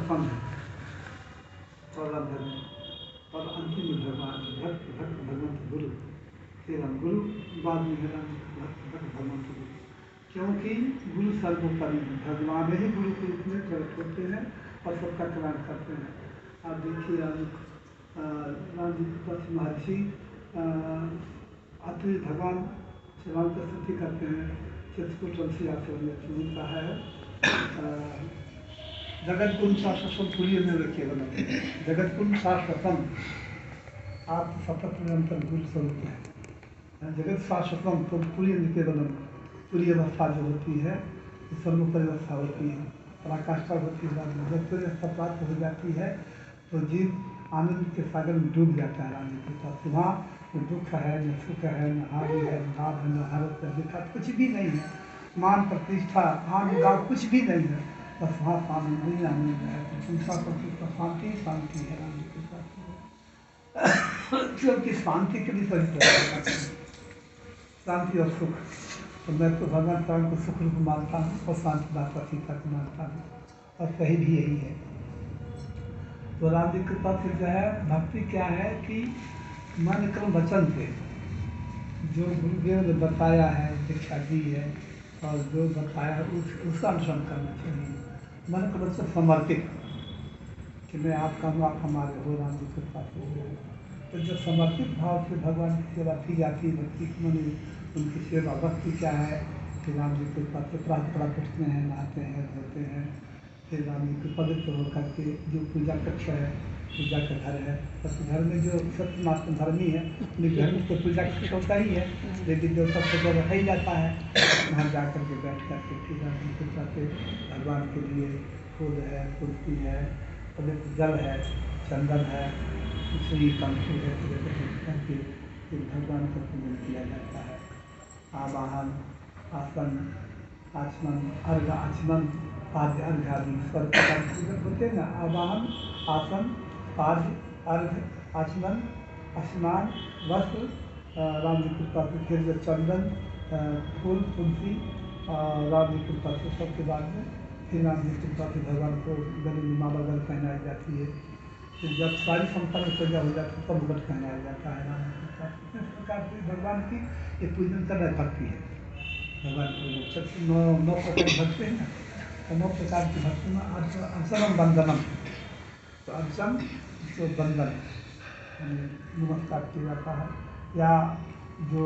प्रसन्न है चौदह अध्याय में। और अंतिम में भगवान भक्त भक्त भगवंत गुरु श्री राम गुरु बाद में है राम भक्त भक्त भगवंत गुरु, क्योंकि गुरु सर्वोपरि है, भगवान ही गुरु के रूप में प्रकट होते हैं और सबका कल्याण करते हैं। आप देखिए राम जी महर्षि अति भगवान श्री राम की स्तुति करते हैं। चित्रकूट तुलसी आश्रम में मिलता है जगत कुंड शाश्वतम पुरी में केवल जगत कुंड शाश्वतम आप सतत निरंतर गुरु स्वरूप है। जगत शाश्वतम तो पुरी में केवलम पूरी अवस्था जो होती है सर्वोपरि अवस्था होती है, पराकाष्ठा होती है। जब पूरी अवस्था प्राप्त हो जाती है तो जीव आनंद के सागर में डूब जाता है। रानी के पास वहाँ न दुख है, न सुख है, न हानि है, न लाभ है, न हरत है, दुखा कुछ भी नहीं है, मान प्रतिष्ठा आन गाँव कुछ भी नहीं है, बस वहाँ आनंद ही आनंद है। संसार पर शांति शांति है रानी के पास, क्योंकि शांति के लिए सही शांति और सुख। तो मैं तो भगवान राम को सुख रूप मानता हूँ और शांति दाता सीता को मानता हूँ, और सही भी यही है। तो राम जी कृपा से जो है भक्ति क्या है कि मन कर्म वचन से जो गुरुदेव ने बताया है, दीक्षा दी है और जो बताया है उसका अनुसरण करना चाहिए। मन का वचन समर्पित कि मैं आपका हूँ, आप हमारे हो, राम जी कृपा से हो। तो जब समर्पित भाव से भगवान की सेवा की जाती है, भक्ति की मन उनकी सेवा भक्ति क्या है कि राम जी कृपा से प्रातः उठते हैं, नहाते हैं, धोते हैं, फिर राम जी के पवित्र होकर के जो पूजा कक्ष है, पूजा का घर है, बस घर में जो सत्यनारायण धर्मी है उनके घर में तो पूजा कक्ष होता ही है, लेकिन जो सब जगह रखा ही जाता है वहाँ जा कर के बैठ कर के फिर राम जी कृपा से भगवान के लिए फूल है, तुलसी है, पवित्र जल है, चंदन है, श्री कंठी है, करके फिर भगवान का पूजन किया जाता है। आवाहन, आसन, आचमन, अर्घ आचमन, पाद्य अर्घ आदि स्वर प्रकार पूजन होते हैं ना। आवाहन, आसन, पाद्य, अर्घ, आचमन, स्नान, वस्त्र, राम जी कृपा से फिर जो चंदन, फूल, तुलसी, राम जी कृपा से सबके बाद में फिर राम जी कृपा से भगवान को गले में माला गल पहनाई जाती है। फिर जब सारी संसार में सजा हो जाती है तब मुकुट पहनाया जाता है राम जी कृपा से। इस प्रकार से भगवान की ये पूजन करना भक्ति है। भगवान को नौ प्रकार की भक्ति है ना, तो 9 प्रकार की भक्ति में अर्चनम बंदनम, तो अर्चन तो बंदन नमस्कार किया जाता है, या जो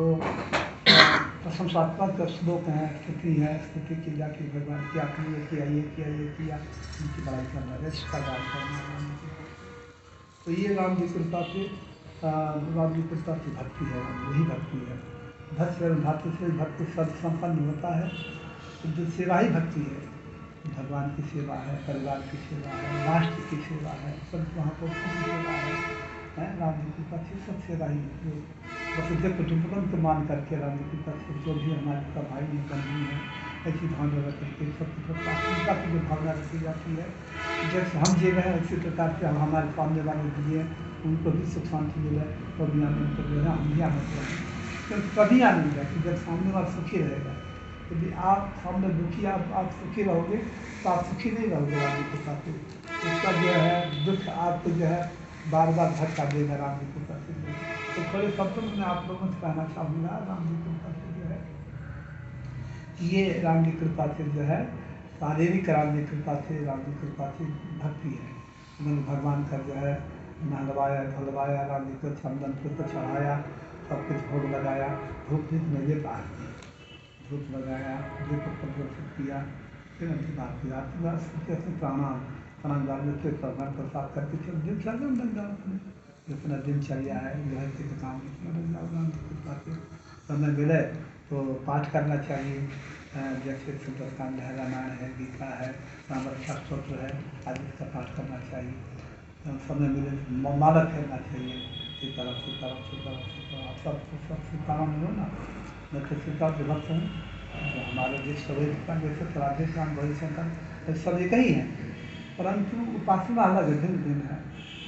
प्रशंसात्मक श्लोक हैं, स्तुति है, स्तुति की जाती है भगवान की, आपने ये किया, ये किया, ये किया, उनकी बड़ाई करना है, इसका गान करना है। तो ये राम जी कृपा से राम जी कृपा से भक्ति है, वही भक्ति है। भक्ति से भक्ति सर्व संपन्न होता है, तो जो सेवा ही भक्ति है। भगवान की सेवा है, परिवार की सेवा है, राष्ट्र की सेवा है, सब महापुरुषों की सेवा है, राम जी कृपा से सब सेवा ही जो वसुदेव कुटुंबकम को मान करके राम जी कृपा से जो भी हमारे का भाई है, बंधु है, ऐसी भावना रख करके सबकी प्राथमिकता की जो भावना रखी जाती है, जैसे हम जी रहे हैं उसी प्रकार से हम हमारे सामने वाले जिए, उनको भी सुख शांति मिले, तो भी आनंद कर रहे हैं, हम भी आनंद करें, क्योंकि तभी आनंद है कि जब सामने वाला सुखी रहेगा। यदि आप सामने दुखी आप सुखी रहोगे तो आप सुखी नहीं रहोगे राम जी के साथ। उसका जो है दुख आपको जो है बार बार धक्का देगा राम जी के साथ। तो थोड़े शब्दों में आप लोगों से कहना चाहूँगा, राम जी कृपा से जो है ये राम जी कृपा से जो है शारीरिक राम जी कृपा से, राम जी कृपा से भक्ति है। मैंने भगवान का जो है नहलवाया धुलवाया, राम जी को चंदन पुष्प चढ़ाया, सब कुछ भोग लगाया, धूप दीप नैवेद्य आरती धूप लगाया, दीप प्रज्वलित किया, फिर अंतिम आरती आरती प्राणायाम में फिर प्रणाम प्रसाद करके फिर दिनचर्या बन जाओ अपने, जितना दिनचर्या है गृहस्थी के काम बन जाओ। राम जी कृपा से समय मिले तो पाठ करना चाहिए, जैसे सुंदरकांड है, रामायण है, गीता है, राम रक्षा स्तोत्र है, आदि का पाठ करना चाहिए। समय मिले माला फेरना चाहिए, सीताराम सीताराम सीताराम सीताराम, सब सीताराम हो ना, मैं तो सीता के भक्त हूँ। तो हमारे देश सभी जैसे राधे श्याम गौरी शंकर सब एक ही हैं, परंतु उपासना अलग है, भिन्न भिन्न है।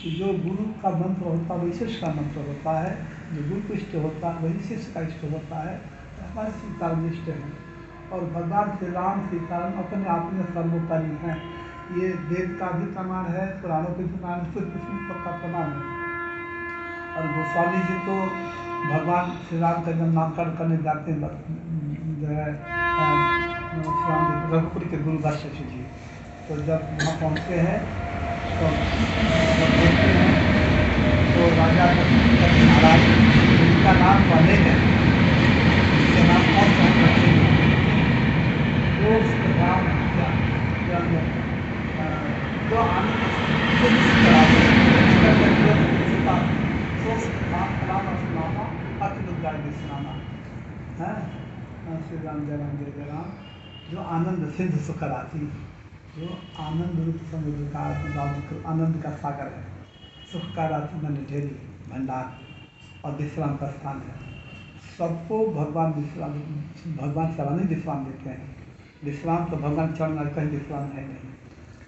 कि जो गुरु का मंत्र होता है वही शिष्य का मंत्र होता है, जो गुरु को इष्ट होता है वही शिष्य का इष्ट होता है। तो हमारे सीताराम इष्ट हैं और भगवान श्री राम सीताराम अपने आप में सर्वोपरि हैं। ये वेद का भी प्रमाण है, पुराणों के भी प्रमाण, कुछ का प्रमाण है। और गोस्वामी जी तो भगवान श्री राम का जब नामकरण करने जाते हैं जो है श्री राम रघुपुरी के गुरु वशिष्ठ जी, तो जब वहाँ पहुँचते हैं तो जब देखते हैं तो राजा महाराज जिनका नाम पहले है, जिसका नाम कौन सा रखेंगे, वो उसका नाम जो श्री राम जय राम जय जय राम, जो आनंद सिंध सुख राशि, जो आनंद रूप समुद्र का आनंद का सागर है, सुख का राशि मन ढेरी भंडार और विश्राम का स्थान है। सबको भगवान विश्राम, भगवान चरण ही विश्राम देते हैं। विश्राम तो भगवान चरण में कहीं विश्राम है नहीं,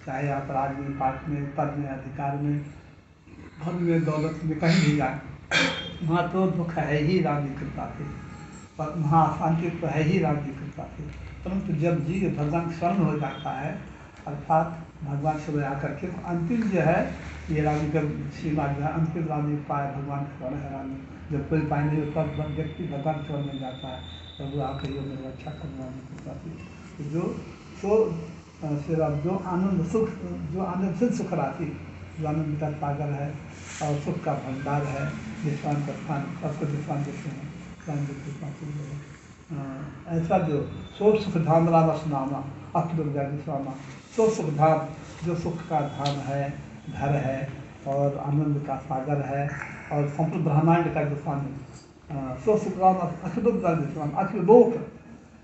चाहे आप राज में, पाठ में, पद में, अधिकार में, धन में, दौलत में, कहीं भी जाए, वहाँ तो दुख है ही राम की कृपा से, पर वहाँ शांति तो है ही राम की कृपा से। परंतु जब जीव भगवान शरण हो जाता है, अर्थात भगवान से आकर के अंतिम जो है ये रानी का श्रीमान जो है अंतिम रानी पाए भगवान शरण है। रानी जब कोई पाए नहीं होता तब व्यक्ति भगवान शरण में जाता है, तब वो आकर मेरा अच्छा करने वाली कृपा से जो श्री राम जो आनंद सुख, जो आनंद से सुख राशि, जो आनंद का सागर है और सुख का भंडार है, विश्राम का स्थान, सबको विश्राम देते हैं। ऐसा जो सो सुख धाम राम नामा अतुल विश्रामा, सो सुख धाम जो सुख का धाम है, घर है और आनंद का सागर है और संपूर्ण ब्रह्मांड का जो स्वामी, सो सुख राम अखिल विश्राम, अखिल लोक,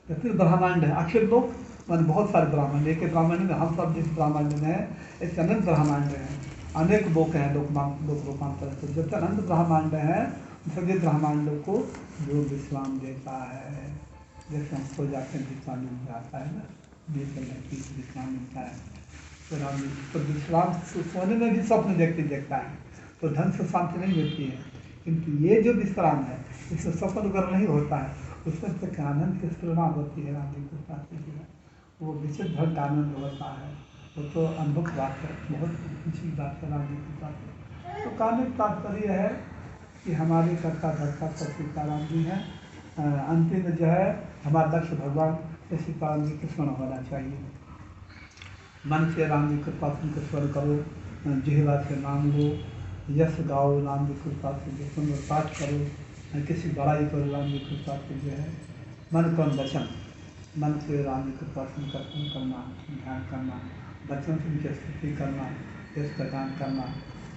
अखिल ब्रह्मांड है, अखिल लोक मान बहुत सारे ब्राह्मण, एक ब्राह्मण में हम सब जिस ब्राह्मण में है इसके अनंत ब्रह्मांड हैं, अनेक लोक हैं, लोकांतर, तो जब अनंत ब्रह्मांड है सभी ब्रह्मांडों को जो विश्राम देता है, जैसे हम सो जाते हैं विश्राम मिल जाता है ना, विश्राम मिलता है, तो विश्राम सोने में भी स्वप्न देखता है तो ढंग से शांति नहीं मिलती है, किंतु ये जो विश्राम है इसमें स्वप्न वगैरह नहीं होता है, उसमें तक आनंद की स्फुरणा होती है, राम जी के साथ जो है वो विचित्र ढंग का आनंद होता है, वो तो अनुभव बात है, बहुत ऊँची बात है राम जी के साथ। तो कहने का तात्पर्य है कि हमारे कर्ता धर्ता सब सीताराम जी हैं, अंतिम जो है हमारा लक्ष्य भगवान से सीताराम जी के स्मरण होना चाहिए। मन से राम जी कृपा से स्मरण करो, जिह्वा से नाम लो, यश गाओ राम जी कृपा से, जो सुंदर पाठ करो, किसी बड़ाई करो राम जी कृपा से, जो है मन कौन वचन, मन से राम जी कृपा से कर्तन करना, ध्यान करना, बच्चों से उनकी स्तुति करना, यश का दान करना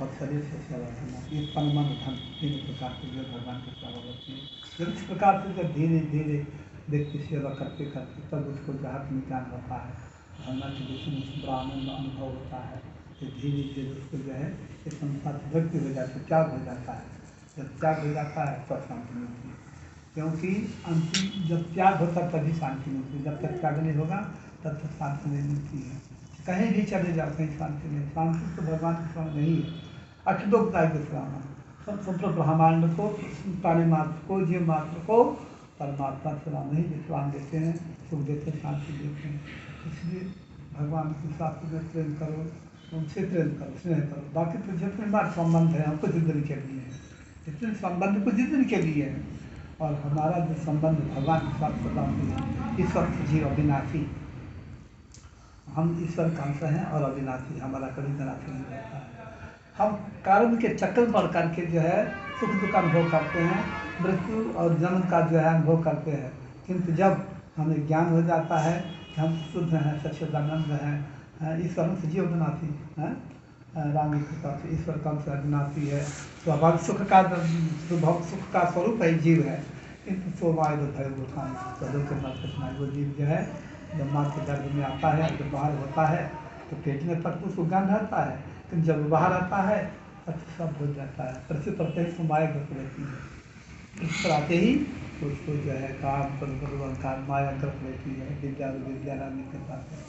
और शरीर से सेवा करना, ये तन मन धन तीन प्रकार से जो भगवान की सेवा होती है। जब इस प्रकार से जब धीरे धीरे व्यक्ति सेवा करते करते तब उसको जहाँ में ज्ञान होता है, भगवान के विषय में बड़ा आनंद अनुभव होता है, तो धीरे धीरे उसको जो है इस संसार से व्यक्ति हो जाता है, त्याग हो जाता है। जब त्याग हो जाता है तब शांति मिलती है, क्योंकि अंतिम जब त्याग होता है तभी शांति मिलती है, जब तक त्याग नहीं होगा तब तक शांति नहीं मिलती है। कहीं भी चले जाओ कहीं शांति नहीं, शांति तो भगवान के स्वामी नहीं है। अखिलोकदाय विश्राम, संपूर्ण ब्रह्मांड को, प्राणी मात्र को, जीव मात्र को परमात्मा से राम ही विश्राम देते हैं, सुख देते हैं, शांति देते हैं। इसलिए भगवान के साथ में प्रेम करो, उनसे प्रेम करो, स्नेह करो। बाकी तो जितने बार संबंध है हमको जिंदगी के लिए है, जितने संबंध को जिंदगी के लिए है, और हमारा जो संबंध भगवान के साथ सदा है, ईश्वर जीव अविनाशी, हम ईश्वर का अंश हैं और अविनाशी, हमारा कभी विनाशी नहीं रहता है। हम कर्म के चक्कर में पड़ करके जो है सुख दुख का अनुभव करते हैं, मृत्यु और जन्म का जो है अनुभव करते हैं, किंतु जब हमें ज्ञान हो जाता है कि हम शुद्ध हैं, सच्चिदानंद हैं, ईश्वर हमसे जीव अविनाशी हैं, राम की कृपा से ईश्वर का हमसे अविनाशी है, स्वाभाविक सुख का स्वरूप है जीव है, किंतु सोमाय भय उठाएँ चलो के मत कठिनाई, वो जीव जो है जब माँ के गर्भ में आता है, जब बाहर होता है तो पेट में तक उसको ज्ञान रहता है, लेकिन जब बाहर आता है तब सब भूल जाता है, प्रति प्रत्येक को माया ग्रस्त रहती है। इस पर आते ही उसको जो है काम कर माया ग्रस्त रहती है, विद्या रानी के पास है,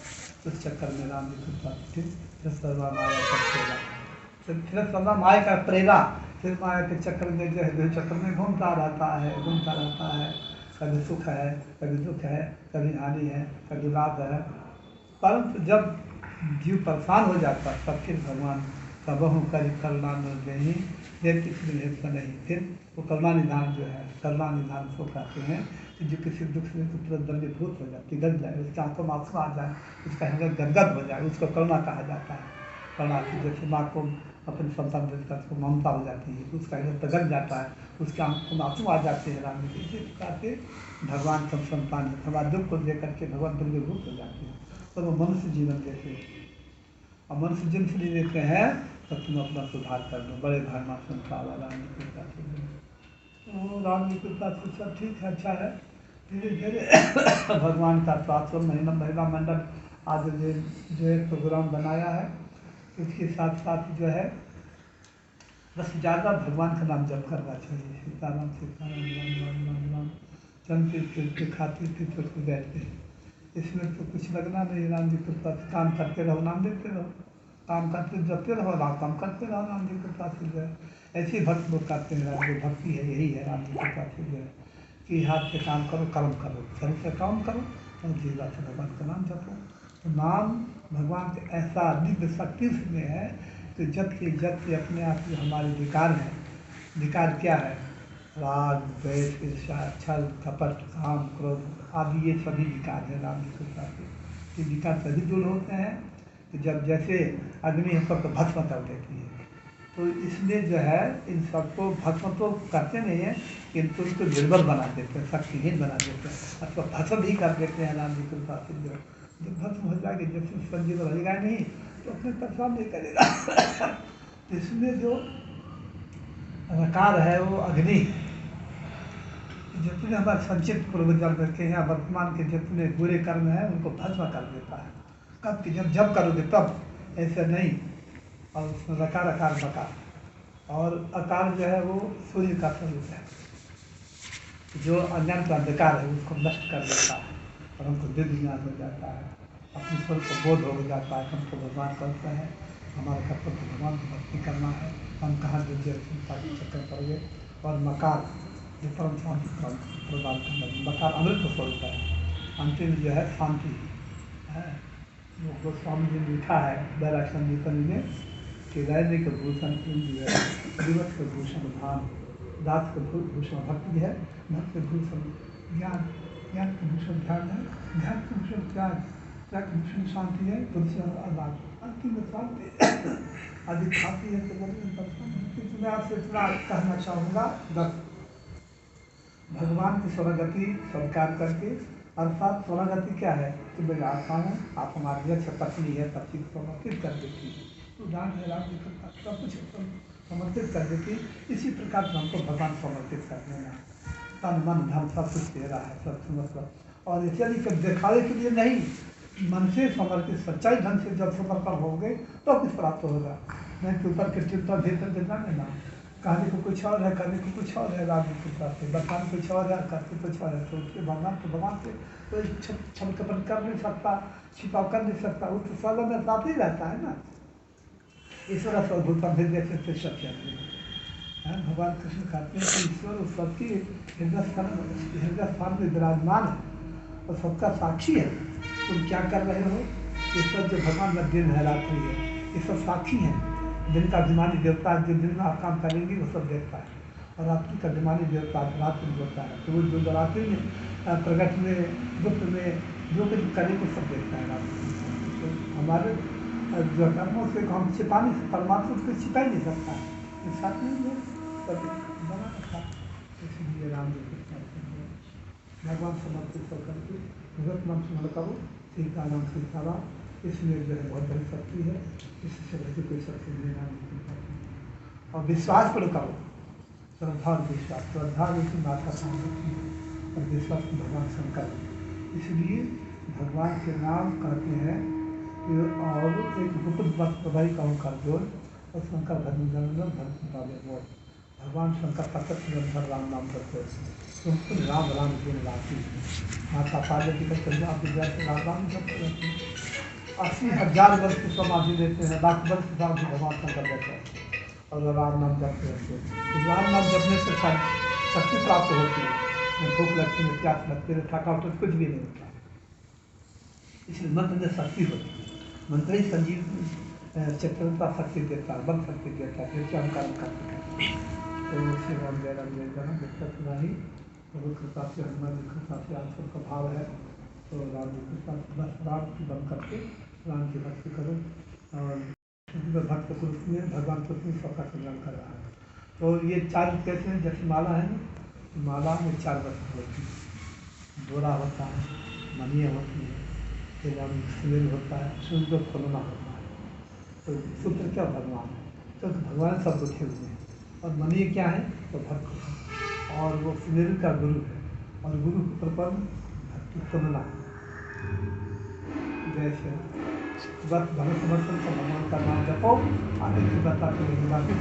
उस चक्कर में राम जी के पास फिर सर्वा माया करेगा, फिर सर्वा माया का प्रेरा, फिर माया के चक्कर में जो है चक्कर में घूमता रहता है, कभी सुख है, कभी दुख है, कभी हानि है, कभी लाभ है। परंतु जब जीव परेशान हो जाता है, तब फिर भगवान सबहु कर करुणा नहीं देर किसी भेद का नहीं। फिर वो करुणा निधान जो है, करुणा निधान को कहते हैं कि जो किसी दुख से तो तुरंत द्रव्यभूत हो जाए, पिघल जाए, उसकी आंखों में आंसू आ जाए, उसका हृदय गदगद हो जाए, उसको करुणा कहा जाता है। करुणा की जैसे माँ को अपनी संतान देकर उसको ममता हो जाती है, तो उसका हृदय पिघल जाता है, उसकी आंखों में आंसू आ जाते हैं राम जी। इसी प्रकार से भगवान सब संतान है, हमारे दुख को देख करके भगवान द्रव्यभूत हो जाते हैं। तो वो मनुष्य जीवन देते हैं, और मनुष्य जिन से देते हैं तो तुम अपना सुधार कर दो, बड़े धर्मा संसार राम जी कृपा से। तो राम जी कृपा से सब ठीक है, अच्छा है। धीरे धीरे भगवान का प्रार्थना महिला मंडल आज जो एक प्रोग्राम बनाया है, इसके साथ साथ जो है बस ज़्यादा भगवान का नाम जप करना चाहिए। सीताराम सीताराम राम राम राम राम चलते फिरते खाते पीते को बैठते, इसमें तो कुछ लगना नहीं। राम जी कृपा से काम करते रहो, नाम देते रहो, काम करते जपते रहो, राम काम करते रहो, राम जी कृपा से जो है ऐसी भक्त लोग करते हैं। जो भक्ति है यही है राम जी कृपा से जो है कि हाथ से काम करो, कर्म करो, शरीर से काम करो और जीवा से भगवान का नाम जपो। तो नाम भगवान के ऐसा दिव्य शक्ति में है कि जब के अपने आप जो हमारे विकार हैं, विकार क्या है? राग द्वेष ईर्ष्या छल कपट काम क्रोध आदि, ये सभी विकार हैं राम जी कृपा से। ये विकार तभी दूर होते हैं कि जब जैसे अग्नि हम सबको भस्म कर देती है, तो इसलिए जो है इन सबको भस्म तो करते नहीं हैं, किंतु उसको निर्बल बना देते हैं, शक्तिहीन बना देते हैं, अथवा भस्म भी कर देते हैं राम जी कृपा से। जो जब भस्म हो जाएगी, जब संजीव रहेगा नहीं तो अपने परेशान नहीं करेगा। इसमें जो रकार है वो अग्नि है, जितने हमारे संचित पूर्वजन्म रखे हैं, वर्तमान के जितने बुरे कर्म हैं उनको भस्म कर देता है। कब कि जब करोगे तब, ऐसे नहीं। और उसमें रकार अकार बकार, और अकार जो है वो सूर्य का स्वरूप है, जो अज्ञान का अंधकार है उसको नष्ट कर देता है और हमको दिव्य ज्ञान हो जाता है, अपने स्वरूप को बोध हो जाता है। हमको भगवान करते हैं, हमारा कर्तव्य भगवान की भक्ति करना है, हम कहाँ दिव्य चिंता के चक्कर पड़ गए। और मकार जो परम शांति प्रदान करना, मकार अमृत स्वरूप है, अंतिम जो है शांति है। वो गोस्वामी जी ने लिखा है बैरासन निपन में कि दैनिक भूषण इंद्र है, दिवस का भूषण धाम, रात का भूषण भक्ति है, भक्त भूषण ज्ञान, ज्ञान का भूषण ध्यान है, ध्यान का भूषण त्याग, त्याग का भूषण शांति है, भूषण आजाद, अंतिम शांति अधिक खाती है। तो मैं आपसे इतना कहना चाहूँगा, बस भगवान की स्वरगति स्वीकार करके, अर्थात स्वरगति क्या है कि मैं आता हूँ, आप हमारे जैसे पत्नी है, पति को समर्पित कर देती है, तो दान है राम जी का सब कुछ समर्पित कर देती। इसी प्रकार से हमको भगवान समर्पित कर देना, तन मन धन सब कुछ दे रहा है, सब समर्पण। और इसलिए कब दिखावे के लिए नहीं, मन से समर्पित सच्चाई ढंग से जब समर्पण होंगे तो कुछ प्राप्त होगा। नहीं तो ऊपर के चिंता भीतर देना लेना, कहने को कुछ और है, करने को कुछ और है, राम जी के साथ से बताने कुछ और है, करते कुछ और है। तो उसके भगवान से कोई छल कपट कर नहीं सकता, छिपाव कर नहीं सकता, वो तो सर्व में साथ ही रहता है ना। ईश्वर सर्वभूतम हृदय से सत्य है। भगवान कृष्ण कहते हैं कि ईश्वर उस सबकी हृदय स्थान में विराजमान है और सबका साक्षी है। तुम क्या कर रहे हो? ये सब जो भगवान में दिन है रात्रि है, ये सब साक्षी हैं। दिन का अभिमानी देवता जो दिन में आप काम करेंगे वो सब देखता है, और रात्रि का अभिमानी देवता रात्रि में होता है, तो वो जो रात्रि में प्रगट में दुख में जो कुछ करे वो सब देखता है रात्रि। तो हमारे जो कर्मों से हम छिपा नहीं सकते, परमात्मा उसको छिपा ही नहीं सकता है, इस साथ में वो सब बना रखा। इसलिए राम जी भगवान समर्पित होकर के भगवत नाम स्मरण करो, सीताराम सीताराम, इसमें जो है बहुत बड़ी शक्ति है, इससे बड़ी कोई शक्ति नहीं राम जी की। और विश्वास पर करो, श्रद्धा और विश्वास, श्रद्धा की माता होती है और विश्वास भगवान शंकर। इसलिए भगवान के नाम कहते हैं कि, और एक गुप्त वक्त भाई कहूँ कर जोड़ और शंकर भगवान भगवान शंकर प्रकट निरंतर राम नाम करते तुमको राम राम दिन राती माता पार्वती का चंद्र आप राम राम करते रहते हैं। 80,000 वर्ष की समाधि देते हैं, लाख वर्ष की समाधि भगवान शंकर देते हैं और राम नाम जपते रहते हैं। राम नाम जपने से शक्ति प्राप्त होती है, भूख लगती है, प्यास लगती है, थकावट कुछ भी नहीं होता, इसलिए मंत्र में शक्ति होती है। मंत्र ही संजीव चेतनता शक्ति देता है, बल शक्ति देता है, जिससे हम कर्म कर सकें। तो श्री राम जय राम जय राम कृपा ही प्रभु कृपा से हनुमान जी कृपा से आप सबका भाव है। तो राम जी कृपा बस राम की बंद करके राम की भक्ति करो और भक्त पुरुष में भगवान पुरुष में सबका कल्याण कर रहा है। तो ये 4 कैसे हैं, जैसे माला है ना, माला में 4 वस्तु होती है, बोरा होता है, मनिया होती है, फिर सुमेल होता है, सूर्य खोलना होता है। तो सूत्र क्या भगवान है, तो भगवान सब रुके हुए हैं। और मनी क्या है, तो भक्त है, और वो सुमेल का गुरु है, और गुरु के प्रपन्न भक्ति तुलना। जैसे बस भगवत समर्थन का भगवान का नाम जपो, आगे की बताते मेरी बातें।